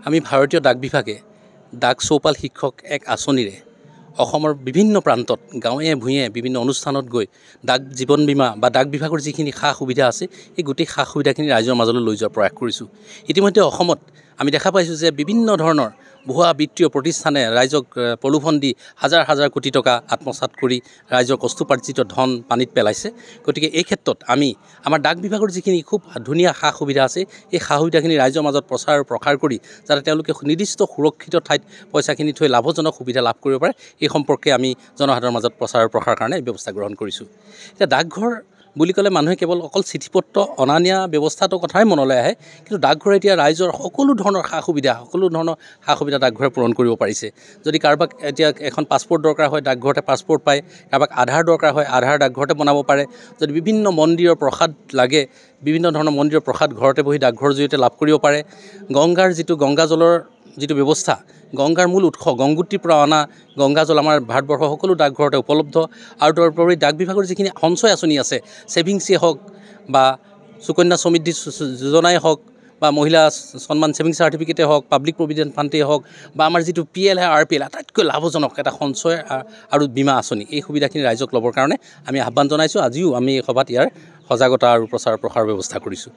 আমি ভাৰতীয় ডাক বিভাগে ডাক চৌপাল শিক্ষক এক আঁচনিৰে অসমৰ বিভিন্ন প্ৰান্তত গাঁৱে ভূঞে বিভিন্ন অনুষ্ঠানত গৈ ডাক জীৱন বীমা বা ডাক বিভাগৰ যিখিনি সা সুবিধা আছে এই গোটেই সা সুবিধাখিনি ৰাইজৰ মাজলৈ লৈ যোৱাৰ প্ৰয়াস কৰিছোঁ। ইতিমধ্যে অসমত আমি দেখা পাইছোঁ যে বিভিন্ন ধৰণৰ ভুৱা বিত্তীয় প্ৰতিষ্ঠানে ৰাইজক প্ৰলোভন দি হাজাৰ হাজাৰ কোটি টকা আত্মসাৎ কৰি ৰাইজৰ কষ্টোপাৰ্জিত ধন পানীত পেলাইছে। গতিকে এই ক্ষেত্ৰত আমি আমাৰ ডাক বিভাগৰ যিখিনি খুব ধুনীয়া সা সুবিধা আছে এই সা সুবিধাখিনি ৰাইজৰ মাজত প্ৰচাৰ আৰু প্ৰসাৰ কৰি যাতে তেওঁলোকে নিৰ্দিষ্ট সুৰক্ষিত ঠাইত পইচাখিনি থৈ লাভজনক সুবিধা লাভ কৰিব পাৰে এই সম্পৰ্কে আমি জনসাধাৰণৰ মাজত প্ৰচাৰ আৰু প্ৰসাৰৰ কাৰণে এই ব্যৱস্থা গ্ৰহণ কৰিছোঁ। এতিয়া ডাকঘৰ বুলি ক'লে মানুহে কেৱল অকল চিঠি পত্ৰ অনা নিয়া ব্যৱস্থাটোৰ কথাই মনলৈ আহে, কিন্তু ডাকঘৰে এতিয়া ৰাইজৰ সকলো ধৰণৰ সা সুবিধা ডাকঘৰে পূৰণ কৰিব পাৰিছে। যদি কাৰোবাক এতিয়া এখন পাছপোৰ্ট দৰকাৰ হয় ডাকঘৰতে পাছপোৰ্ট পায়, কাৰোবাক আধাৰ দৰকাৰ হয় আধাৰ ডাকঘৰতে বনাব পাৰে, যদি বিভিন্ন মন্দিৰৰ প্ৰসাদ লাগে বিভিন্ন ধৰণৰ মন্দিৰৰ প্ৰসাদ ঘৰতে বহি ডাকঘৰৰ জৰিয়তে লাভ কৰিব পাৰে। গংগাজলৰ যিটো ব্যৱস্থা, গংগাৰ মূল উৎস গংগোত্ৰীৰ পৰা অনা গংগাজল আমাৰ ভাৰতবৰ্ষৰ সকলো ডাকঘৰতে উপলব্ধ। আৰু তাৰোপৰি ডাক বিভাগৰ যিখিনি সঞ্চয় আঁচনি আছে, ছেভিংছেই হওক বা সুকন্যা সমৃদ্ধি যোজনাই হওক বা মহিলা সন্মান ছেভিংছ চাৰ্টিফিকেটেই হওক, পাব্লিক প্ৰভিডেণ্ট ফাণ্ডেই হওক বা আমাৰ যিটো PL RPL আটাইতকৈ লাভজনক এটা সঞ্চয় আৰু বীমা আঁচনি, এই সুবিধাখিনি ৰাইজক ল'বৰ কাৰণে আমি আহ্বান জনাইছোঁ। আজিও আমি এই সভাত ইয়াৰ সজাগতা আৰু প্ৰচাৰ প্ৰসাৰৰ ব্যৱস্থা কৰিছোঁ।